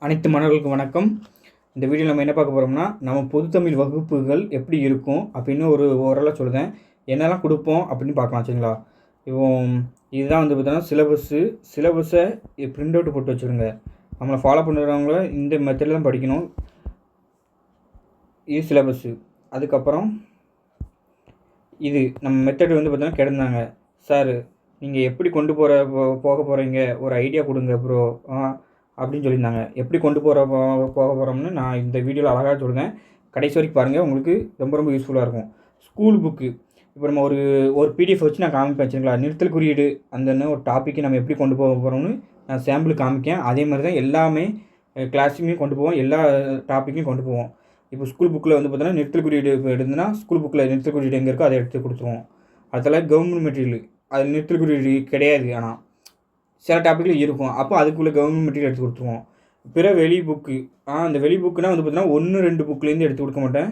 அனைத்து மாணவர்களுக்கும் வணக்கம். இந்த வீடியோவில் நம்ம என்ன பார்க்க போகிறோம்னா, நம்ம பொதுத்தமிழ் வகுப்புகள் எப்படி இருக்கும் அப்படின்னு ஓரளவு சொல்லுதேன். என்னெல்லாம் கொடுப்போம் அப்படின்னு பார்க்கலாம். சரிங்களா? இப்போ இதுதான் பார்த்தீங்கன்னா சிலபஸை பிரிண்ட் அவுட் போட்டு வச்சுருங்க. நம்மளை ஃபாலோ பண்ணுறவங்கள இந்த மெத்தடில் தான் படிக்கணும். இது சிலபஸ்ஸு. அதுக்கப்புறம் இது நம்ம மெத்தட் பார்த்தீங்கன்னா கிடந்தாங்க. சார் நீங்கள் எப்படி கொண்டு போக போகிறீங்க, ஒரு ஐடியா கொடுங்க ப்ரோ அப்படின்னு சொல்லியிருந்தாங்க. எப்படி கொண்டு போக போகிறோம்னு நான் இந்த வீடியோவில் அழகாக சொல்லுவேன். கடைசி வரைக்கும் பாருங்கள், உங்களுக்கு ரொம்ப யூஸ்ஃபுல்லாக இருக்கும். ஸ்கூல் புக்கு இப்போ நம்ம ஒரு பிடிஎஃப் வச்சு நான் காமிப்பேன். சரிங்களா? நிறுத்தல் குறியீடு அந்த ஒரு டாப்பிக்கு நம்ம எப்படி கொண்டு போக போகிறோம்னு நான் சாம்பிள் காமிக்கேன். அதே மாதிரி தான் எல்லாமே கிளாஸுமே கொண்டு போவோம், எல்லா டாப்பிக்கையும் கொண்டு போவோம். இப்போ ஸ்கூல் புக்கில் பார்த்தீங்கன்னா நிறுத்தல் குறியீடு எடுத்துன்னா ஸ்கூல் புக்கில் நிறுத்தல் குறியீடு எங்கே இருக்கோ அதை எடுத்து கொடுத்துருவோம். அதில் கவர்மெண்ட் மெட்டீரியல் அது நிறுத்தல் குறியீடு கிடையாது, ஆனால் சில டாப்பிக்கில் இருக்கும். அப்போ அதுக்குள்ளே கவர்மெண்ட் மெட்டீரியல் எடுத்து கொடுத்துருவோம். பிற வெளி புக்கு அந்த வெளி புக்குனால் பார்த்தீங்கன்னா 1-2 புக்குலேருந்து எடுத்து கொடுக்க மாட்டேன்.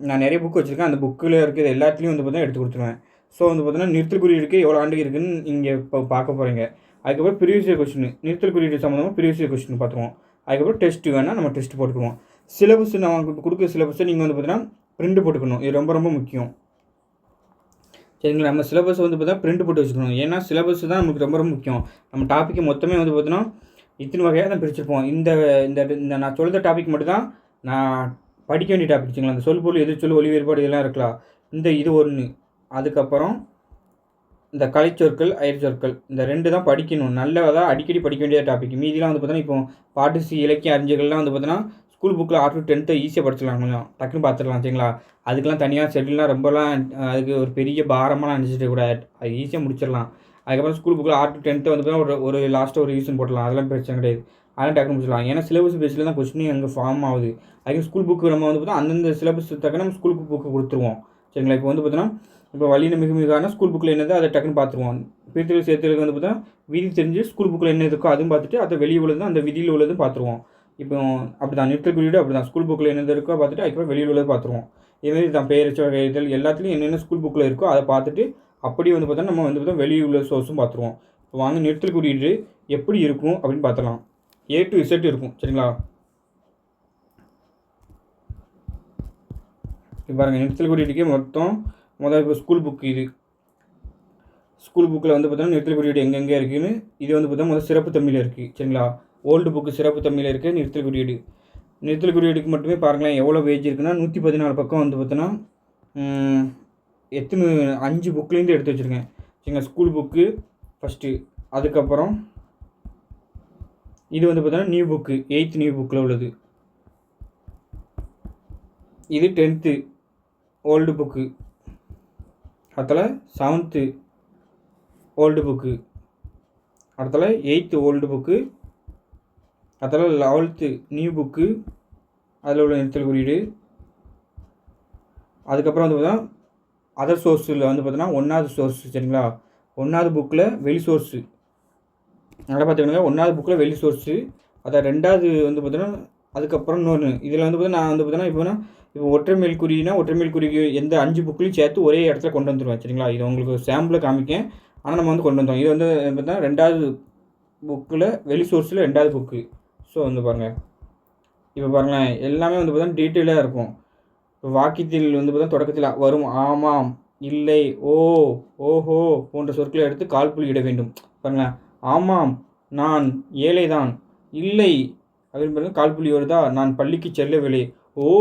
நான் நிறைய புக்கு வச்சுருக்கேன். அந்த புக்கில் இருக்கிறது எல்லாத்துலேயும் பார்த்தீங்கன்னா எடுத்து கொடுத்துருவேன். ஸோ பார்த்தீங்கன்னா நிறுத்தல் குறியீடுக்கு எவ்வளோ ஆண்டு இருக்குதுன்னு இங்கே இப்போ பார்க்க போகிறீங்க. அதுக்கப்புறம் ப்ரீவியஸ் இயர் கொஸ்டின், நிறுத்தல் குறியீடு சம்மந்தமாக ப்ரீவியஸ் இயர் கொஸ்டின் பார்த்துருவோம். அதுக்கப்புறம் டெஸ்ட்டு வேணால் நம்ம டெஸ்ட் போட்டுக்குவோம். சிலபஸ் நம்ம கொடுக்குற சிலபஸை நீங்கள் பார்த்தீங்கன்னா பிரிண்ட் போட்டுக்கணும். இது ரொம்ப முக்கியம். சரிங்களா? நம்ம சிலபஸ் பார்த்தா பிரிண்ட் போட்டு வச்சுக்கணும். ஏன்னா சிலபஸ் தான் நமக்கு ரொம்ப முக்கியம். நம்ம டாப்பிக்கு மொத்தமே பார்த்தீங்கன்னா இத்தனை வகையாக தான் பிரிச்சுருப்போம். இந்த இந்த நான் சொல்கிற டாபிக் மட்டும் தான் நான் படிக்க வேண்டிய டாபிக். சரிங்களா? அந்த சொல் எதிர்ச்சொல் ஒலி வேறுபாடு இதெல்லாம் இருக்கலாம். இது ஒன்று. அதுக்கப்புறம் இந்த கலைச்சொற்கள் அயற்சொற்கள் இந்த 2 தான் படிக்கணும். நல்லதாக அடிக்கடி படிக்க வேண்டிய டாபிக். மீதிலாம் பார்த்தீங்கன்னா இப்போ பாட்டு இலக்கிய அறிஞர்கள்லாம் பார்த்தீங்கன்னா ஸ்கூல் புக்கில் 8 to 10 ஈஸியாக படிச்சிடலாம். கொஞ்சம் டக்குன்னு பார்த்துடலாம். சரிங்களா? அதுக்கெலாம் தனியாக ஷெட்யூல்லாம் ரொம்பலாம் அதுக்கு ஒரு பெரிய பாரமாக நினச்சிட்டு கூட அது ஈஸியாக முடிச்சிடலாம். அதுக்கப்புறம் ஸ்கூல் புக்கில் 8 to 10 பார்த்தீங்கன்னா ஒரு லாஸ்ட்டாக ஒரு ரீசன் போட்டலாம். அதெல்லாம் பிரச்சனை கிடையாது. அதெல்லாம் டக்குன்னு முடிச்சிடலாம். ஏன்னா சிலபஸ் பேஸில் தான் கொஸ்டின் அங்கே ஃபார்ம் ஆகுது. அதுக்கு ஸ்கூல் புக்கு நம்ம பார்த்தா அந்தந்த சிலபஸ் தக்க நம்ம ஸ்கூல் புக்கு கொடுத்துருவோம். சரிங்களா? இப்போ பார்த்தீங்கன்னா இப்போ வழியில் மிகான ஸ்கூல் புக்கில் என்னது அதை டக்குன்னு பார்த்துருவோம். பிரித்தல் சேர்த்தலுக்கு பார்த்தா விதி தெரிஞ்சு ஸ்கூல் புக்கில் என்ன இருக்கோ அதுவும் பார்த்துட்டு அதை வெளியே உள்ளது அந்த விதியில் உள்ளதும் பார்த்துருவோம். இப்போ அப்படி தான் நிறுத்தல் குறியீடு அப்படி தான் ஸ்கூல் புக்கில் என்னது இருக்கோ பார்த்துட்டு அதுக்கப்புறம் வெளியில் உள்ளது பார்த்துருவோம். இதுமாரி தான் பெயரச்ச வகைகள் எல்லாத்துலேயும் என்னென்ன ஸ்கூல் புக்கில் இருக்கோ அதை பார்த்துட்டு அப்படி பார்த்தா நம்ம பார்த்தா வெளியே உள்ள சோர்ஸும் பார்த்துருவோம். இப்போ வாங்க நிறுத்தல் குறியீடு எப்படி இருக்கும் அப்படின்னு பார்த்துலாம். A to Z இருக்கும். சரிங்களா? இப்போ பாருங்கள், நிறுத்தல் குறியீடுக்கே முதல் இப்போ ஸ்கூல் புக்கு இது ஸ்கூல் புக்கில் பார்த்தோன்னா நிறுத்தல் குறியீடு எங்கெங்கே இருக்குதுன்னு இது பார்த்தா முதல் சிறப்பு தமிழில் இருக்குது. சரிங்களா? ஓல்டு புக்கு சிறப்பு தமிழில் இருக்குது நிறுத்தல் குறியீடு. நிறுத்தல் குறியீடுக்கு மட்டுமே பாருங்களேன் எவ்வளோ பேஜ் இருக்குன்னா 114 பக்கம் பார்த்தோன்னா எத்தனை 5 புக்லேருந்து எடுத்து வச்சுருக்கேன். சரிங்களா? ஸ்கூல் புக்கு ஃபஸ்ட்டு, அதுக்கப்புறம் இது பார்த்தோன்னா நியூ புக்கு 8th நியூ புக்கில் உள்ளது. இது 10th ஓல்டு புக்கு. அதில் 7th ஓல்டு புக்கு. அதில் 8th ஓல்டு புக்கு. அதில் 11th நியூ புக்கு. அதில் உள்ள நிறுத்தல் குறியீடு. அதுக்கப்புறம் பார்த்தா அதர் சோர்ஸில் பார்த்தோன்னா 1வது சோர்ஸ். சரிங்களா? 1வது புக்கில் வெளி சோர்ஸு. நல்லா பார்த்துக்கணுங்க. 1வது புக்கில் வெளி சோர்ஸு. அதை 2வது பார்த்தோன்னா அதுக்கப்புறம் இன்னொன்று இதில் பார்த்தா நான் பார்த்தோன்னா இப்போ ஒற்றைமேல் குறிக்கு எந்த 5 புக்லையும் சேர்த்து ஒரே இடத்துல கொண்டு வந்துடுவேன். சரிங்களா? இது உங்களுக்கு சாம்பிளில் காமிக்கேன். ஆனால் நம்ம கொண்டு வந்தோம். இது பார்த்தா 2வது புக்கில் வெளி சோர்ஸில் 2வது புக்கு. ஸோ பாருங்கள், இப்போ பாருங்களேன் எல்லாமே பார்த்தா டீட்டெயிலாக இருக்கும். இப்போ வாக்கியத்தில் பார்த்தா தொடக்கத்தில் வரும் ஆமாம், இல்லை, ஓ, ஓஹோ போன்ற சொற்களை எடுத்து கால்புள்ளி இட வேண்டும். பாருங்களேன், ஆமாம் நான் ஏழைதான், இல்லை அப்படின்னு பாருங்கள் கால்புள்ளி வருதா, நான் பள்ளிக்கு செல்லவில்லை, ஓ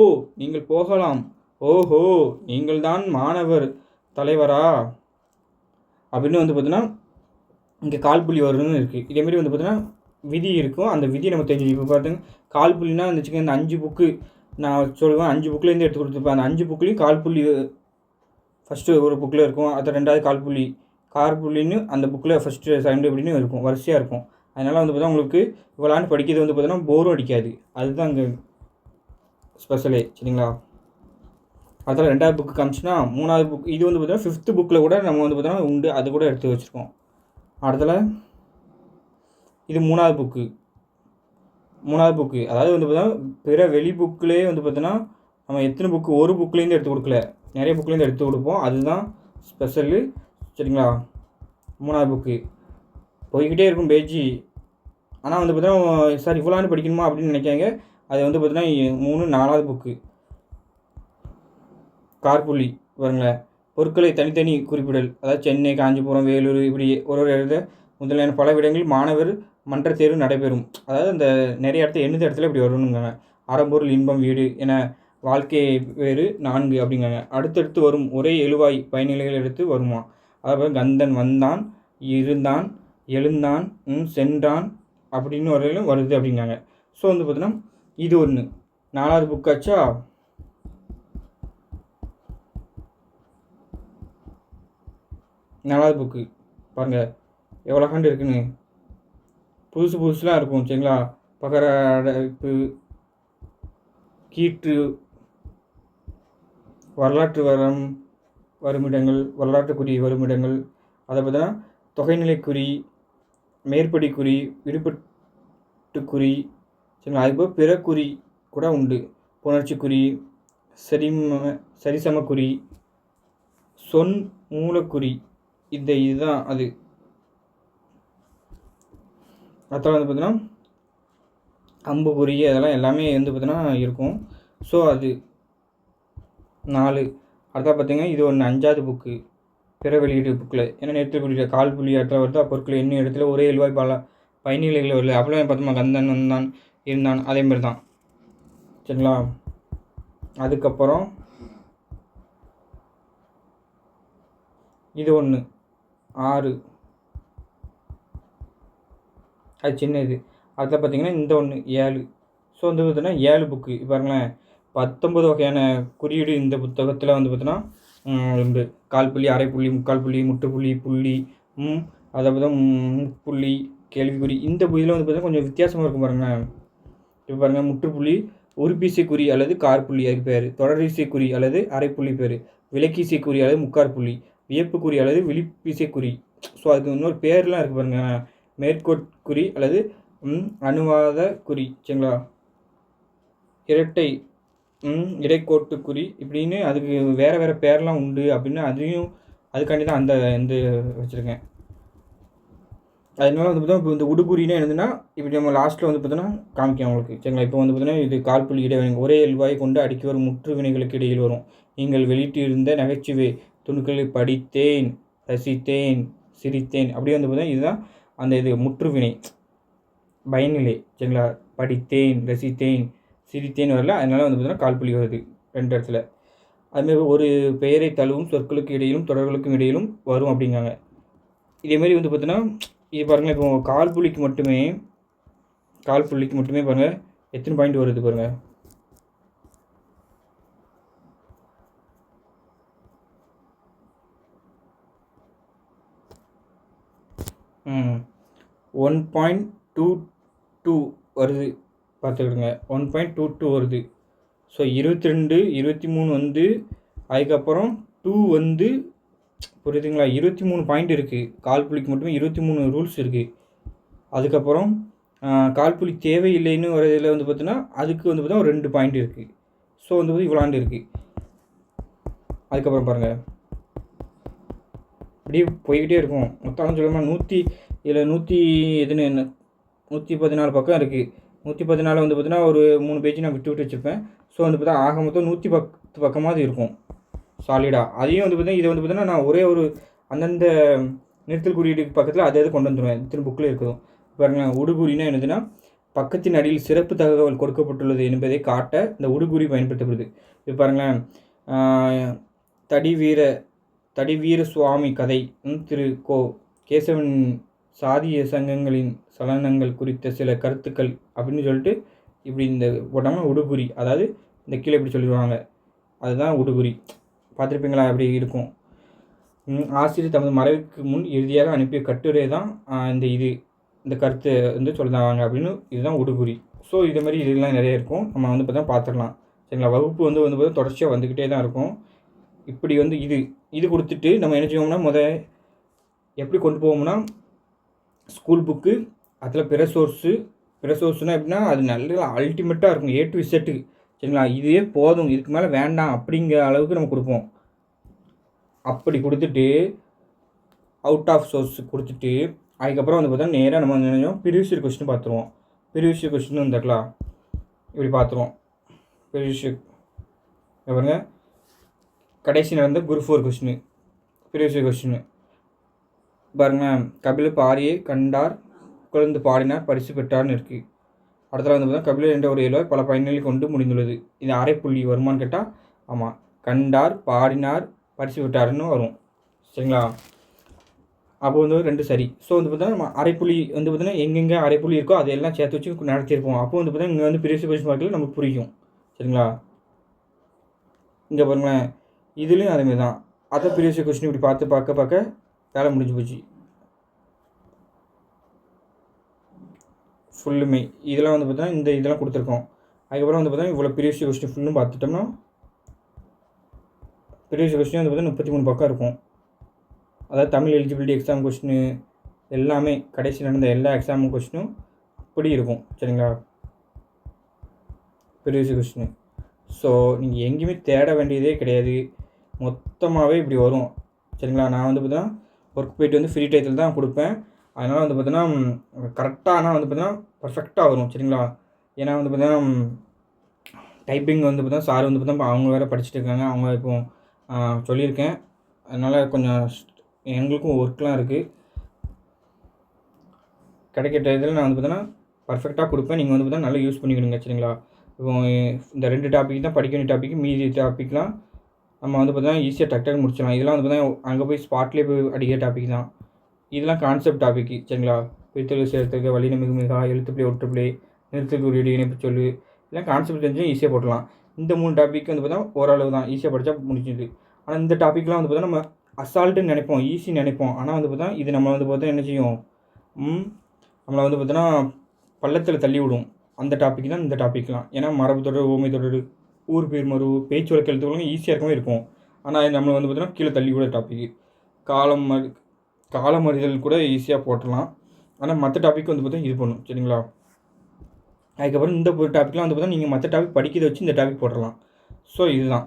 நீங்கள் போகலாம், ஓஹோ நீங்கள் தான் மாணவர் தலைவரா அப்படின்னு பார்த்தீங்கன்னா இங்கே கால்புள்ளி வரும்னு இருக்குது. இதேமாரி பார்த்தீங்கன்னா விதி இருக்கும். அந்த விதியை நம்ம தெரிஞ்சு இப்போ பார்த்துங்க கால்புள்ளினா இருந்துச்சுங்க. இந்த 5 புக்கு நான் சொல்லுவேன் 5 புக்லேருந்து எடுத்து கொடுத்துருப்பேன். அந்த 5 புக்லேயும் கால்புள்ளி ஃபஸ்ட்டு ஒரு புக்கில் இருக்கும். அது 2வது கார்புள்ளின்னு அந்த புக்கில் ஃபஸ்ட்டு செகண்ட் இப்படின்னு இருக்கும், வரிசையாக இருக்கும். அதனால் பார்த்தா உங்களுக்கு இவ்வளோன்னு படிக்கிறது பார்த்தீங்கன்னா போரும் அடிக்காது. அதுதான் அங்கே ஸ்பெஷலே. சரிங்களா? அதில் 2வது புக்கு காமிச்சுன்னா 3வது புக் இது பார்த்தீங்கன்னா 5th புக்கில் கூட நம்ம பார்த்தோன்னா உண்டு, அது கூட எடுத்து வச்சுருக்கோம். அடுத்தல இது 3வது புக்கு. அதாவது பார்த்தீங்கன்னா பிற வெளி புக்கிலே பார்த்தீங்கன்னா நம்ம எத்தனை புக்கு ஒரு புக்லேருந்து எடுத்து கொடுக்கல, நிறைய புக்லேருந்து எடுத்து கொடுப்போம். அதுதான் ஸ்பெஷலு. சரிங்களா? 3வது புக்கு போய்கிட்டே இருக்கும் பேஜி. ஆனால் வந்து பார்த்தீங்கன்னா சார் இவ்வளோன்னு படிக்கணுமா அப்படின்னு நினைக்காங்க. அது வந்து பார்த்தீங்கன்னா 3 4வது புக்கு. கார்புள்ளி பாருங்களேன். பொருட்களை தனித்தனி குறிப்பிடல், அதாவது சென்னை, காஞ்சிபுரம், வேலூர் இப்படி ஒரு எழுத முதலான பல இடங்களில் மாணவர் மன்ற தேர்வு நடைபெறும். அதாவது அந்த நிறைய இடத்துல எந்த இடத்துல இப்படி வரணுங்காங்க. அறம்பொருள் இன்பம் வீடு என வாழ்க்கை வேறு 4 அப்படிங்காங்க. அடுத்தடுத்து வரும் ஒரே எழுவாய் பயனிலைகள் எடுத்து வருமா. அதாவது கந்தன் வந்தான், இருந்தான், எழுந்தான், சென்றான் அப்படின்னு வரையிலும் வருது அப்படிங்காங்க. ஸோ வந்து பார்த்தீங்கன்னா இது ஒன்று 4வது புக்காச்சா. 4வது புக்கு பாருங்கள் எவ்வளோ ஹேண்ட் இருக்குன்னு. புதுசு புதுசுலாம் இருக்கும் சரிங்களா. பகர அடைப்பு, கீற்று, வரலாற்று வருமிடங்கள், வரலாற்றுக்குறி வருமிடங்கள், அதை பார்த்தீங்கன்னா தொகைநிலைக்குறி, மேற்படிக்குறி, விடுபட்டுக்குறி சரிங்களா. அதுபோல் பிறக்குறி கூட உண்டு. புணர்ச்சிக்குறி, சரிசமக்குறி, சொன் மூலக்குறி, இதுதான் அது. அதில் வந்து பார்த்தீங்கன்னா அம்புக்குறி அதெல்லாம் எல்லாமே வந்து பார்த்தீங்கன்னா இருக்கும். ஸோ அது 4. அடுத்தா பார்த்தீங்கன்னா இது ஒன்று 5வது புக்கு பிற வெளியீடு புக்கில். ஏன்னா நேற்று கால் புள்ளி இடத்துல வருது. பொருட்கள் என்ன இடத்துல ஒரே எழுவாய் பயனிலைகள் வருது. அப்போலாம் பார்த்தோமா கந்தன் வந்தான், இருந்தான், அதேமாதிரி தான் சரிங்களா. அதுக்கப்புறம் இது ஒன்று 6, அது சின்ன இது. அதில் பார்த்தீங்கன்னா இந்த ஒன்று 7. ஸோ வந்து பார்த்தீங்கன்னா 7 புக்கு பாருங்களேன். 19 வகையான குறியீடு இந்த புத்தகத்தில் வந்து பார்த்தீங்கன்னா உண்டு. கால் புள்ளி, அரை புள்ளி, முக்கால் புள்ளி, முற்றுப்புள்ளி, புள்ளி, அதை பார்த்தா முப்புள்ளி, கேள்விக்குறி. இந்த இதில் வந்து பார்த்தீங்கன்னா கொஞ்சம் வித்தியாசமாக இருக்கும் பாருங்களேன். இப்போ பாருங்கள் முற்றுப்புள்ளி உறுப்பிசைக்குறி அல்லது கார்புள்ளி அதுக்கு பேர், தொடரிசைக்குறி அல்லது அரைப்புள்ளி பேர், விலக்கிசைக்குறி அல்லது முக்காற்புள்ளி, வியப்புக்குறி அல்லது விழிப்பிசைக்குறி. ஸோ அதுக்கு இன்னொரு பேர்லாம் இருக்குது பாருங்கள். மேற்கோட்குறி அல்லது அணுவாத குறி சரிங்களா. இரட்டை இடைக்கோட்டுக்குறி இப்படின்னு அதுக்கு வேறு வேறு பேர்லாம் உண்டு அப்படின்னு அதையும் அதுக்காண்டி தான் அந்த வச்சுருக்கேன். அதனால வந்து பார்த்தோன்னா இப்போ இந்த உடுகுறின்னு என்னதுன்னா இப்படி நம்ம லாஸ்ட்டில் வந்து பார்த்தோன்னா காமிக்கும் அவங்களுக்கு சரிங்களா. இப்போ வந்து பார்த்தீங்கன்னா இது கால்புள்ளி இடைவெளி ஒரே எழுவாயை கொண்டு அடுக்கி வரும் முற்று வினைகளுக்கு இடையில் வரும். நீங்கள் வெளியிட்டிருந்த நகைச்சுவை துணுக்களை படித்தேன், ரசித்தேன், சிரித்தேன் அப்படியே வந்து பார்த்தீங்கன்னா இதுதான் அந்த இது முற்றுவினை பயனிலை சரிங்களா. படித்தேன், ரசித்தேன், சிரித்தேன் வரல. அதனால வந்து பார்த்தீங்கன்னா கால்புள்ளி வருது 2 இடத்துல. அதுமாரி ஒரு பெயரை தழுவும் சொற்களுக்கு இடையிலும் தொடர்களுக்கும் இடையிலும் வரும் அப்படிங்காங்க. இதேமாரி வந்து பார்த்தீங்கன்னா இது பாருங்கள். இப்போ கால்புள்ளிக்கு மட்டுமே பாருங்கள் எத்தனை பாயிண்ட் வருது பாருங்கள். 1.22 வருது பார்த்துக்கிடுங்க. 1.22 வருது. ஸோ 22, 23 வந்து அதுக்கப்புறம் 2 வந்து புரியுதுங்களா. 23 பாயிண்ட் இருக்குது. கால்புள்ளிக்கு மட்டுமே 23 ரூல்ஸ் இருக்குது. அதுக்கப்புறம் கால்புள்ளி தேவையில்லைன்னு ஒரு இதில் வந்து பார்த்தீங்கன்னா அதுக்கு வந்து பார்த்தா ஒரு 2 பாயிண்ட் இருக்குது. ஸோ வந்து இவ்வளாண்டு இருக்குது. அதுக்கப்புறம் பாருங்கள் இப்படி போய்கிட்டே இருக்கும். மொத்தம் சொல்லணும்னா 114 பக்கம் இருக்குது. 114 வந்து பார்த்தீங்கன்னா ஒரு 3 பேஜ் நான் விட்டு வச்சுருப்பேன். ஸோ வந்து பார்த்தா ஆக மொத்தம் 110 பக்கமாவது இருக்கும் சாலிடாக. அதையும் வந்து பார்த்தீங்கன்னா இதை வந்து பார்த்தீங்கன்னா நான் ஒரே ஒரு அந்தந்த நிறுத்தல் குறியீடுக்கு பக்கத்தில் அதை கொண்டு வந்துடுவேன். இத்தனை புக்கில் இருக்கும் பாருங்கள். உடுகுறினா என்னதுன்னா பக்கத்தின் அடியில் சிறப்பு தகவல் கொடுக்கப்பட்டுள்ளது என்பதை காட்ட இந்த உடுகுறி பயன்படுத்தப்படுது. இப்போ பாருங்களேன். தடிவீர சுவாமி கதை, திரு கோ கேசவன் சாதிய சங்கங்களின் சலனங்கள் குறித்த சில கருத்துக்கள் அப்படின்னு சொல்லிட்டு இப்படி இந்த போட்டாங்கன்னா உடுகுறி. அதாவது இந்த கீழே இப்படி சொல்லிடுவாங்க. அதுதான் உடுகுறி. பார்த்துருப்பீங்களா அப்படி இருக்கும். ஆசிரியர் தமது மறைவுக்கு முன் இறுதியாக அனுப்பிய கட்டுரை தான் இந்த கருத்தை வந்து சொல்லுவாங்க அப்படின்னு. இதுதான் உடுகுறி. ஸோ இது மாதிரி இதெல்லாம் நிறைய இருக்கும். நம்ம வந்து பார்த்தா பார்த்துக்கலாம் சரிங்களா. வகுப்பு வந்து பார்த்தா தொடர்ச்சியாக வந்துக்கிட்டே தான் இருக்கும். இப்படி வந்து இது கொடுத்துட்டு நம்ம என்ன செய்வோம்னா எப்படி கொண்டு போவோம்னா ஸ்கூல் புக்கு அதில் பிற சோர்ஸ்னால் எப்படின்னா அது நல்ல அல்டிமேட்டாக இருக்கும். A to Z சரிங்களா. இதுவே போதும், இதுக்கு மேலே வேண்டாம் அப்படிங்கிற அளவுக்கு நம்ம கொடுப்போம். அப்படி கொடுத்துட்டு அவுட் ஆஃப் சோர்ஸ் கொடுத்துட்டு அதுக்கப்புறம் வந்து பார்த்தா நேராக நம்ம வந்து நினைச்சோம் ப்ரீவியஸ் இயர் கொஸ்டின் பார்த்துருவோம். ப்ரீவியஸ் இயர் கொஸ்டின் வந்துக்கலாம் இப்படி பார்த்துருவோம். ப்ரீவியஸ் இயர் பாருங்க, கடைசி நடந்த group 4 question previous year question பாருங்கள். கபில் பாரியை கண்டார், குழந்து பாடினார், பரிசு பெற்றார்னு இருக்குது. அடுத்தது வந்து பார்த்தா கபிலர் என்ற ஒரு இயல்பை பல பயன்களை கொண்டு முடிந்துள்ளது. இது அரைப்புள்ளி வருமானு கேட்டால் ஆமாம், கண்டார், பாடினார், பரிசு பெற்றார்னு வரும். சரிங்களா? அப்போ வந்து 2 சரி. ஸோ வந்து பார்த்தா நம்ம அரைப்புள்ளி வந்து பார்த்தீங்கன்னா எங்கெங்கே அரைப்புள்ளி இருக்கோ அதெல்லாம் சேர்த்து வச்சு நடத்தியிருப்போம். அப்போ வந்து பார்த்தீங்கன்னா இங்கே வந்து ப்ரீவியஸ் கொஸ்டின் பார்க்கல நமக்கு புரியும். சரிங்களா? இங்கே பாருங்களேன், இதுலேயும் அதேமாதிரி தான். அதை ப்ரீவியஸ் கொஸ்டின் இப்படி பார்க்க வேலை முடிஞ்சு போச்சு ஃபுல்லுமே. இதெல்லாம் வந்து பார்த்தீங்கன்னா இந்த இதெல்லாம் கொடுத்துருக்கோம். அதுக்கப்புறம் வந்து பார்த்தீங்கன்னா இவ்வளோ ப்ரீவியஸ் கொஸ்டின் ஃபுல்லும் பார்த்துட்டோம்னா ப்ரீவியஸ் கொஸ்டின் வந்து பார்த்தீங்கன்னா 33 பக்கம் இருக்கும். அதாவது தமிழ் எலிஜிபிலிட்டி எக்ஸாம் கொஸ்டின் எல்லாமே கடைசி நடந்த எல்லா எக்ஸாம் கொஸ்டினும் அப்படி இருக்கும். சரிங்களா? Previous question. ஸோ நீங்கள் எங்கேயுமே தேட வேண்டியதே கிடையாது, மொத்தமாகவே இப்படி வரும். சரிங்களா? நான் வந்து பார்த்தீங்கன்னா ஒர்க் போய்ட்டு வந்து ஃப்ரீ டைத்தில் தான் கொடுப்பேன். அதனால் வந்து பார்த்தீங்கன்னா கரெக்டாக ஆனால் வந்து பார்த்தீங்கன்னா பர்ஃபெக்டாக வரும். சரிங்களா? ஏன்னா வந்து பார்த்தீங்கன்னா டைப்பிங் வந்து பார்த்தீங்கன்னா சார் வந்து பார்த்தீங்கன்னா அவங்க வேறு படிச்சுட்டு இருக்காங்க. அவங்க இப்போ சொல்லியிருக்கேன். அதனால் கொஞ்சம் எங்களுக்கும் ஒர்க்லாம் இருக்குது. கிடைக்கிற இதில் நான் வந்து பார்த்தீங்கன்னா பர்ஃபெக்டாக கொடுப்பேன். நீங்கள் வந்து பார்த்தீங்கன்னா நல்லா யூஸ் பண்ணிக்கணுங்க. சரிங்களா? இப்போ இந்த 2 டாபிக் தான் படிக்க வேண்டிய டாபிக். மீதி டாப்பிக்லாம் நம்ம வந்து பார்த்தீங்கன்னா ஈஸியாக டக்கு முடிச்சிடலாம். இதெல்லாம் வந்து பார்த்தீங்கன்னா அங்கே போய் ஸ்பாட்லேயே போய் அடிக்கிற டாபிக் தான். இதெல்லாம் கான்செப்ட் டாபிக். சரிங்களா? பிரித்தெழு சேர்த்துக்கு வலின மிகுமிகா, எழுத்துப்பிள்ளை ஒற்றுப்பிள்ளை, நிறுத்தல் குறியீடு, இணைப்பு சொல்லு, இதெல்லாம் கான்செப்ட் தெரிஞ்சு ஈஸியாக போட்டலாம். இந்த 3 டாபிக் வந்து பார்த்தீங்கன்னா ஓரளவு தான் ஈஸியாக படித்தா முடிஞ்சுது. ஆனால் இந்த டாப்பிக்லாம் வந்து பார்த்தீங்கன்னா நம்ம அசால்ட்டுன்னு நினைப்போம், ஈஸி நினைப்போம். ஆனால் வந்து பார்த்தா இது நம்ம வந்து பார்த்தா என்ன செய்யும், நம்மளை வந்து பார்த்தோன்னா பள்ளத்தில் தள்ளி விடும். அந்த டாபிக் தான் இந்த டாப்பிக்லாம். ஏன்னா மரபு தொடர், ஊமை தொடர், ஊர் பேர் மரபு, பேச்சு வழக்கு எழுத்துக்களும் ஈஸியாக இருக்கவே இருக்கும். ஆனால் நம்மளை வந்து பார்த்தோன்னா கீழே தள்ளி விட டாபிக். காலம் அறிதல் கூட ஈஸியாக போட்டலாம். ஆனால் மற்ற டாபிக் வந்து பார்த்தா இது பண்ணும். சரிங்களா? அதுக்கப்புறம் இந்த ஒரு டாப்பிக்லாம் வந்து பார்த்தா நீங்கள் மற்ற டாபிக் படிக்கிறத வச்சு இந்த டாபிக் போட்டுடலாம். ஸோ இதுதான்.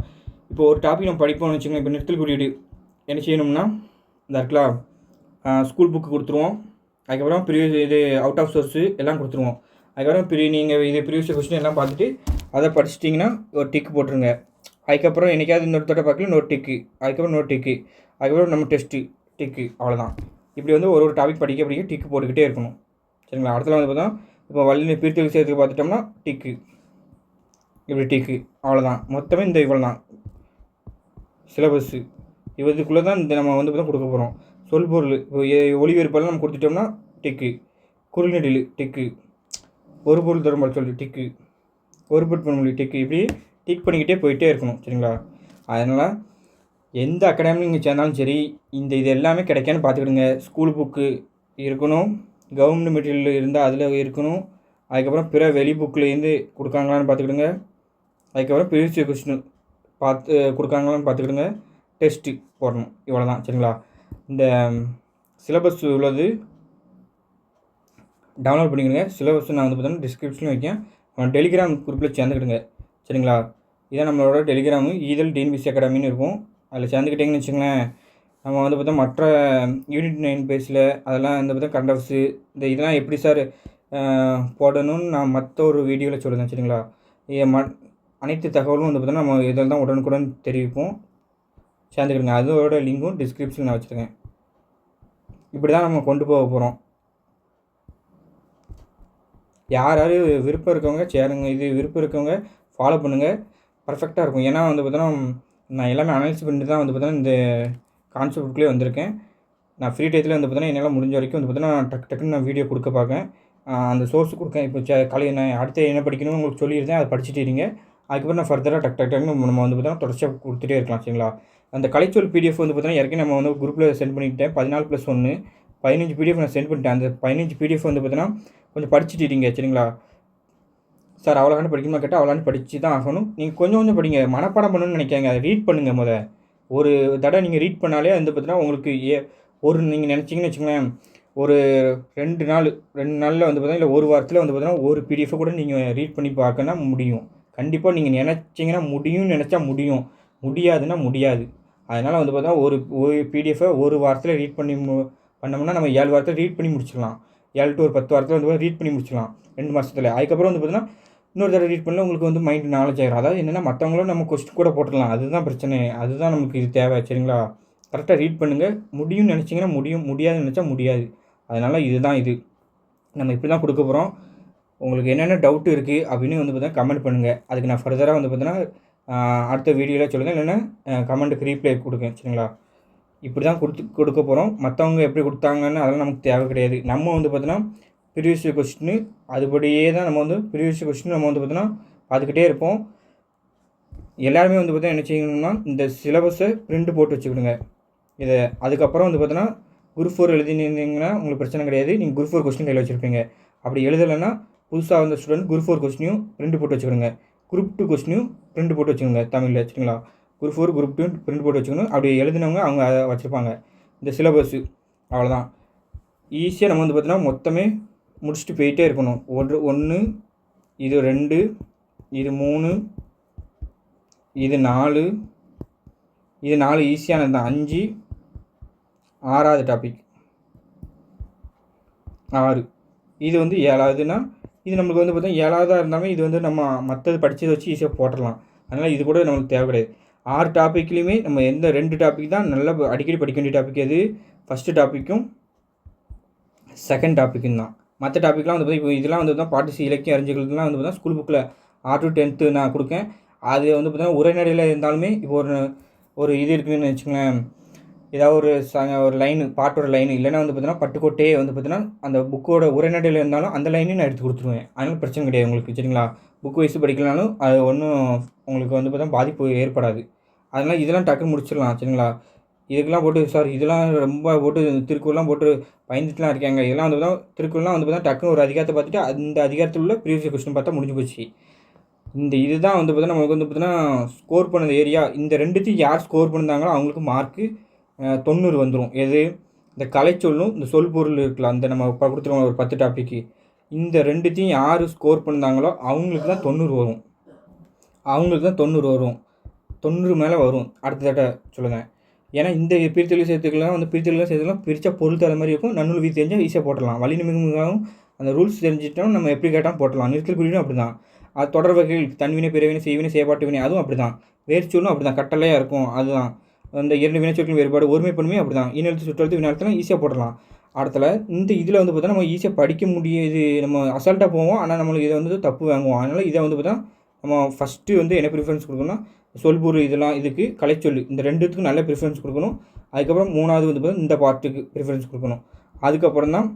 இப்போ ஒரு டாபிக் நம்ம படிப்போம்னு வச்சுக்கோங்க. இப்போ நிறுத்தல் குறியீடு என்ன செய்யணும்னா இந்த இருக்கலாம் ஸ்கூல் புக்கு கொடுத்துருவோம். அதுக்கப்புறம் இது அவுட் ஆஃப் சோர்ஸு எல்லாம் கொடுத்துருவோம். அதுக்கப்புறம் நீங்கள் இது ப்ரீவியஸ் கொஸ்டின் எல்லாம் பார்த்துட்டு அதை படிச்சிட்டிங்கன்னா ஒரு டிக்கு போட்டுருங்க. அதுக்கப்புறம் என்றைக்காவது இன்னொருத்தோட பார்க்கல இன்னொரு டிக்கு, அதுக்கப்புறம் இன்னொரு டிக்கு, அதுக்கப்புறம் நம்ம டெஸ்ட்டு டிக்கு, அவ்வளோதான். இப்படி வந்து ஒரு டாபிக் படிக்க டிக்கு போட்டுக்கிட்டே இருக்கணும். சரிங்களா? அடுத்தது வந்து பார்த்தா இப்போ வள்ளி பிரித்தெழு சேர்த்துக்கு பார்த்துட்டோம்னா டிக்கு, இப்படி டிக்கு, அவ்வளோதான். மொத்தமே இந்த இவ்வளோ தான் சிலபஸ்ஸு. இதுக்குள்ளே தான் இந்த நம்ம வந்து பார்த்தா கொடுக்க போகிறோம். சொல் பொருள் இப்போ ஒளிபெருப்பெல்லாம் நம்ம கொடுத்துட்டோம்னா டிக்கு, குறுநெடில் டிக்கு, ஒரு பொருள் தரும் சொல்லி டிக்கு, ஒரு பொருள் டிக்கு, இப்படி டிக் பண்ணிக்கிட்டே போயிட்டே இருக்கணும். சரிங்களா? அதனால் எந்த அகாடமி நீங்கள் சேர்ந்தாலும் சரி இது எல்லாமே கிடைக்கான்னு பார்த்துக்கிடுங்க. ஸ்கூல் புக்கு இருக்கணும், கவர்மெண்ட் மெட்டீரியல் இருந்தால் அதில் இருக்கணும், அதுக்கப்புறம் பிற வெளி புக்கிலேருந்து கொடுக்காங்களான்னு பார்த்துக்கிடுங்க, அதுக்கப்புறம் ப்ரீவியஸ் கொஸ்டின் கொடுக்காங்களான்னு பார்த்துக்கிடுங்க, டெஸ்ட்டு போடணும். இவ்வளோ தான். சரிங்களா? இந்த சிலபஸ் உள்ளது டவுன்லோட் பண்ணிக்கிடுங்க. சிலபஸ் நான் வந்து பார்த்தீங்கன்னா டிஸ்கிரிப்ஷனில் வைக்கேன். டெலிகிராம் குரூப்பில் சேர்ந்துக்கிடுங்க. சரிங்களா? இதான் நம்மளோட டெலிகிராமு ஈதல் டிஎன்பிசி அகாடமின்னு இருக்கும். அதில் சேர்ந்துக்கிட்டிங்கன்னு வச்சுங்களேன், நம்ம வந்து பார்த்தா மற்ற யூனிட் 9 பேஸில் அதெல்லாம் வந்து பார்த்தா கரண்ட் அஃபேர்ஸு இதெல்லாம் எப்படி சார் போடணும்னு நான் மற்ற ஒரு வீடியோவில் சொல்லுவேன். சரிங்களா? அனைத்து தகவலும் வந்து பார்த்தோன்னா நம்ம இதில் தான் உடனுக்குடன் தெரிவிப்போம். சேர்ந்துக்கிடுங்க. அதோட லிங்க்கும் டிஸ்கிரிப்ஷனில் நான் வச்சுருக்கேன். இப்படி தான் நம்ம கொண்டு போக போகிறோம். யார் விருப்பம் இருக்கவங்க சேருங்க, இது விருப்பம் இருக்கவங்க ஃபாலோ பண்ணுங்கள், பர்ஃபெக்டாக இருக்கும். ஏன்னா வந்து பார்த்தோன்னா நான் எல்லாமே அனலைஸ் பண்ணிட்டு தான் வந்து பார்த்தோன்னா இந்த கான்செப்டுக்குள்ளே வந்திருக்கேன். நான் ஃப்ரீ டைத்தில் வந்து பார்த்தோன்னா என்னால் முடிஞ்ச வரைக்கும் வந்து பார்த்தோன்னா டக்குன்னு நான் வீடியோ கொடுக்க பார்க்கேன், அந்த சோர்ஸ் கொடுக்கேன். இப்போ நான் அடுத்து என்ன படிக்கணும்னு உங்களுக்கு சொல்லியிருந்தேன், அதை படிச்சுட்டு இருங்க. அதுக்கப்புறம் நான் ஃபர்தராக டக்குன்னு நம்ம வந்து பார்த்தோன்னா தொடர்ச்சியாக கொடுத்துட்டே இருக்கலாம். சரிங்களா? அந்த கலைச்சொல் பிடிஎஃப் வந்து பார்த்தோன்னா ஏற்கனவே நம்ம வந்து குரூப்பில் சென்ட் பண்ணிக்கிட்டேன். 14+1 15 பிடிஎஃப் நான் சென்ட் பண்ணிட்டேன். அந்த 15 பிடிஎஃப் வந்து பார்த்தோன்னா கொஞ்சம் படிச்சுட்டு இருங்க. சரிங்களா? சார் அவ்வளோகாண்டு படிக்கணுமா கேட்டால் அவ்வளோகாண்டு படித்து தான் ஆகணும். நீங்கள் கொஞ்சம் படிங்க, மனப்பாடம் பண்ணணும்னு நினைக்காங்க, அதை ரீட் பண்ணுங்கள். ஒரு தடவை நீங்கள் ரீட் பண்ணாலே வந்து பார்த்தீங்கன்னா உங்களுக்கு நீங்கள் நினச்சிங்கன்னு வச்சுங்களேன், ஒரு 2 நாளில் வந்து பார்த்தீங்கன்னா இல்லை ஒரு வாரத்தில் வந்து பார்த்தீங்கன்னா ஒரு பிடிஎஃபை கூட நீங்கள் ரீட் பண்ணி பார்க்கனா முடியும். கண்டிப்பாக நீங்கள் நினச்சிங்கன்னா முடியும்னு நினச்சா முடியும், முடியாதுன்னா முடியாது. அதனால் வந்து பார்த்தா ஒரு பிடிஎஃபை ஒரு வாரத்தில் ரீட் பண்ணி பண்ணோம்னா நம்ம 7 வாரத்தில் ரீட் பண்ணி முடிச்சிடலாம். 7 to ஒரு 10 வாரத்தில் வந்து ரீட் பண்ணி முடிச்சிடலாம் 2 மாதத்தில். அதுக்கப்புறம் வந்து பார்த்தீங்கன்னா இன்னொரு தடவை ரீட் பண்ணல உங்களுக்கு வந்து மைண்ட் நாலேஜ் ஆயிரும். அதாவது என்னென்னா மற்றவங்களும் நம்ம கொஸ்டின் கூட போட்டுடலாம். அதுதான் பிரச்சனை. அதுதான் நமக்கு இது தேவை. சரிங்களா? கரெக்டாக ரீட் பண்ணுங்கள். முடியும்னு நினச்சிங்கன்னா முடியும், முடியாதுன்னு நினச்சா முடியாது. அதனால் இதுதான் இது நம்ம இப்படி தான் கொடுக்க போகிறோம். உங்களுக்கு என்னென்ன டவுட் இருக்குது அப்படின்னு வந்து பார்த்தீங்கன்னா கமெண்ட் பண்ணுங்கள். அதுக்கு நான் ஃபர்தராக வந்து பார்த்தீங்கன்னா அடுத்த வீடியோவில் சொல்லுங்கள், இல்லைன்னா கமெண்ட்டுக்கு ரீப்ளை கொடுங்க. சரிங்களா? இப்படி தான் கொடுக்க போகிறோம். மற்றவங்க எப்படி கொடுத்தாங்கன்னு அதெல்லாம் நமக்கு தேவை கிடையாது. நம்ம வந்து பார்த்தீங்கன்னா ப்ரீவியஸ் கொஸ்டின் அதுபடியே தான் நம்ம வந்து ப்ரீவியஸ் கொஸ்டின் நம்ம வந்து பார்த்தீங்கன்னா பார்த்துக்கிட்டே இருப்போம். எல்லாருமே வந்து பார்த்தீங்கன்னா என்ன செய்யணும்னா இந்த சிலபஸை பிரிண்ட் போட்டு வச்சுக்கிடுங்க. இதை அதுக்கப்புறம் வந்து பார்த்தீங்கன்னா குரூப் 4 எழுதினீங்கன்னா உங்களுக்கு பிரச்சனை கிடையாது. நீங்கள் குரூப் 4 கொஸ்டின் கையில் வச்சுருப்பீங்க. அப்படி எழுதலைன்னா புதுசாக வந்த ஸ்டூடெண்ட் குரூப் 4 கொஸ்டினையும் பிரிண்ட் போட்டு வச்சுக்கிடுங்க. குரூப் 2 கொஸ்டினையும் பிரிண்ட் போட்டு வச்சுக்கோங்க தமிழில். சரிங்களா? குரூப் 4 குரூப் 2 பிரிண்ட் போட்டு வச்சுக்கணும். அப்படி எழுதினவங்க அவங்க அதை வச்சுருப்பாங்க. இந்த சிலபஸ்ஸு அவ்வளோதான். ஈஸியாக நம்ம வந்து பார்த்தீங்கன்னா மொத்தமே முடிச்சுட்டு போயிட்டே இருக்கணும். 1 இது 2 இது 3 இது 4 இது 4 ஈஸியானது தான். 5 6வது டாபிக் 6 இது வந்து 7வதுன்னா இது நம்மளுக்கு வந்து பார்த்தீங்கன்னா 7வதாக இருந்தாலும் இது வந்து நம்ம மற்றது படித்ததை வச்சு ஈஸியாக போட்டுடலாம். அதனால் இது கூட நம்மளுக்கு தேவை கிடையாது. 6 டாப்பிக்லேயுமே நம்ம எந்த 2 டாபிக் தான் நல்லா அடிக்கடி படிக்க வேண்டிய டாபிக் எது? ஃபஸ்ட்டு டாப்பிக்கும் செகண்ட் டாப்பிக்கும் தான். மற்ற டாப்பிக்லாம் வந்து இப்போ இதெல்லாம் வந்து பார்த்தா பாட்டு இலக்கிய அறிஞர்கள்லாம் வந்து பார்த்தா ஸ்கூல் புக்கில் 6 to 10th நான் கொடுக்கேன். அது வந்து பார்த்தீங்கன்னா உரைநடையில் இருந்தாலுமே இப்போ ஒரு இது இருக்குதுன்னு வச்சுக்கோங்களேன். ஏதாவது ஒரு லைனு பாட்டோட லைனு இல்லைன்னா வந்து பார்த்தீங்கன்னா பட்டுக்கோட்டையே வந்து பார்த்தீங்கன்னா அந்த புக்கோட உரைநடையில் இருந்தாலும் அந்த லைனையும் நான் எடுத்து கொடுத்துருவேன். அதனால் பிரச்சனை கிடையாது உங்களுக்கு. சரிங்களா? புக் வைஸ் படிக்கலனாலும் அது ஒன்றும் உங்களுக்கு வந்து பார்த்தா பாதிப்பு ஏற்படாது. அதனால் இதெல்லாம் டக்குன்னு முடிச்சிடலாம். சரிங்களா? இதுக்கெல்லாம் போட்டு சார் இதெல்லாம் ரொம்ப போட்டு திருக்குறள்லாம் போட்டு பயந்துட்டுலாம் இருக்காங்க. இதெல்லாம் வந்து பார்த்தா திருக்குறள்லாம் வந்து பார்த்தா டக்குன்னு ஒரு அதிகாரத்தை பார்த்துட்டு அந்த அதிகாரத்தில் உள்ள ப்ரீவியஸ் கொஸ்டின் பார்த்தா முடிஞ்சு போச்சு. இதுதான் வந்து பார்த்தா நமக்கு வந்து பார்த்தீங்கன்னா ஸ்கோர் பண்ணது ஏரியா. இந்த 2த்தையும் யார் ஸ்கோர் பண்ணிருந்தாங்களோ அவங்களுக்கு மார்க்கு 90 வந்துடும். எது? இந்த கலைச்சொல்லும் இந்த சொல் பொருள் இருக்கலாம். அந்த நம்ம கொடுத்துருவோம் ஒரு 10 டாப்பிக்கு. இந்த 2த்தையும் யார் ஸ்கோர் பண்ணிருந்தாங்களோ அவங்களுக்கு தான் 90 வரும். 90 மேலே வரும். அடுத்த தடவை சொல்லுங்கள். ஏன்னா இந்த பிரித்தெளிவு சேர்த்துக்கலாம் வந்து சேர்த்துக்கலாம் பிரித்தா பொருள் தர மாதிரி இருக்கும். நன்னூல் விதி தெரிஞ்சால் ஈஸியாக போட்டலாம். வழி நிமிடமாகவும் அந்த ரூல்ஸ் தெரிஞ்சிட்டோம் நம்ம எப்படி கேட்டாலும் போட்டலாம். நிறுத்தல் குறியும் அப்படி தான். அது தொடர் வகைகள் தன்வினை பிறவினை செய்வினை செயற்பாட்டு வினை அதுவும் அப்படி தான். வேர்ச்சொல்லும் அப்படி தான் கட்டளையாக இருக்கும். அதுதான் அந்த 2 வினைச்சொற்களின் வேறுபாடு. ஒருமை பன்மை அப்படி தான். இனெழுத்து சுற்றெழுத்து வினையெழுத்துலாம் ஈஸியாக போடலாம். அடுத்தல இந்த இதில் வந்து பார்த்தா நம்ம ஈஸியாக படிக்க முடியாது. நம்ம அசால்ட்டாக போவோம். ஆனால் நம்மளுக்கு இதை வந்து தப்பு வாங்குவோம். அதனால் இதை வந்து பார்த்தா நம்ம ஃபஸ்ட்டு வந்து என்ன ப்ரிஃபரன்ஸ் கொடுக்கணும்னா சொல்பொருள் இதெல்லாம் இதுக்கு கலைச்சொல் இந்த 2த்துக்கும் நல்ல ப்ரிஃபரன்ஸ் கொடுக்கணும். அதுக்கப்புறம் 3வது வந்து பார்த்தா இந்த பார்ட்டுக்கு ப்ரிஃபரன்ஸ் கொடுக்கணும். அதுக்கப்புறம் தான்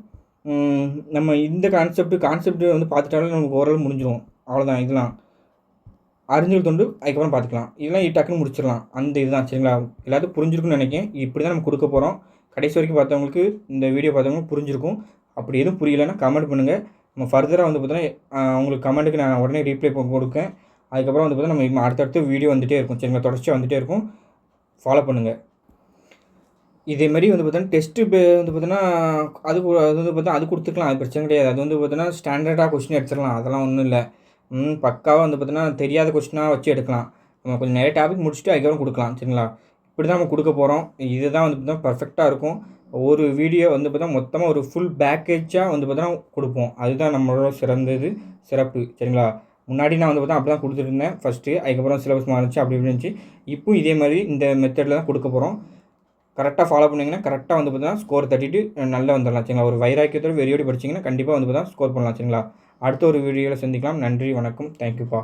நம்ம இந்த கான்செப்ட் வந்து பார்த்துட்டாலும் நமக்கு ஓரளவு முடிஞ்சிடும். அவ்வளோதான். இதெல்லாம் அறிஞர்கள் தொண்டு அதுக்கப்புறம் பார்த்துக்கலாம். இதெல்லாம் டக்குன்னு முடிச்சிடலாம். அந்த இதுதான். சரிங்களா? எல்லாத்துக்கும் புரிஞ்சிருக்குன்னு நினைக்கிறேன். இப்படி தான் நம்ம கொடுக்க போகிறோம். கடைசி வரைக்கும் பார்த்தவங்களுக்கு இந்த வீடியோ பார்த்தவங்களுக்கு புரிஞ்சிருக்கும். அப்படி எதுவும் புரியலைன்னா கமெண்ட் பண்ணுங்கள். நம்ம ஃபர்தராக வந்து பார்த்தீங்கன்னா உங்களுக்கு கமெண்ட்டுக்கு நான் உடனே ரீப்ளை கொடுக்கேன். அதுக்கப்புறம் வந்து பார்த்தீங்கன்னா நம்ம அடுத்தடுத்து வீடியோ வந்துகிட்டே இருக்கும். சரிங்களா? தொடர்ச்சியாக வந்துகிட்டே இருக்கும். ஃபாலோ பண்ணுங்கள். இதேமாரி வந்து பார்த்தீங்கன்னா டெஸ்ட்டு வந்து பார்த்தீங்கன்னா அது வந்து பார்த்தா அது கொடுத்துக்கலாம். அது பிரச்சனை கிடையாது. அது வந்து பார்த்தீங்கன்னா ஸ்டாண்டர்டாக கொஸ்டின் எடுத்துடலாம். அதெல்லாம் ஒன்றும் இல்லை. பக்காவாக வந்து பார்த்தீங்கன்னா தெரியாத கொஸ்டினாக வச்சு எடுக்கலாம். நம்ம கொஞ்சம் நிறைய டாபிக் முடிச்சுட்டு அதுக்கப்புறம் கொடுக்கலாம். சரிங்களா? இப்படி தான் நம்ம கொடுக்க போகிறோம். இதுதான் வந்து பார்த்தீங்கன்னா பர்ஃபெக்டாக இருக்கும். ஒரு வீடியோ வந்து பார்த்தா மொத்தமாக ஒரு ஃபுல் பேக்கேஜாக வந்து பார்த்தீங்கன்னா கொடுப்போம். அதுதான் நம்மளோட சிறப்பு. சரிங்களா? முன்னாடி நான் வந்து பார்த்தா அப்படி தான் கொடுத்துருந்தேன் ஃபஸ்ட்டு. அதுக்கப்புறம் சிலபஸ் மாறிச்சு அப்படி இப்படி இருந்துச்சு. இப்போ இதே மாதிரி இந்த மெத்தடில் தான் கொடுக்க போகிறோம். கரெக்டாக ஃபாலோ பண்ணிங்கன்னா கரெக்டாக வந்து பார்த்தீங்கன்னா ஸ்கோர் தட்டிட்டு நல்லா வந்துடலாம். சரிங்களா? ஒரு வைராக்கியத்தோடு வெறியோடு படிச்சிங்கன்னா கண்டிப்பாக வந்து பார்த்தா ஸ்கோர் பண்ணலாம். சரிங்களா? அடுத்த ஒரு வீடியோவில் சந்திக்கலாம். நன்றி, வணக்கம், தேங்க்யூப்பா.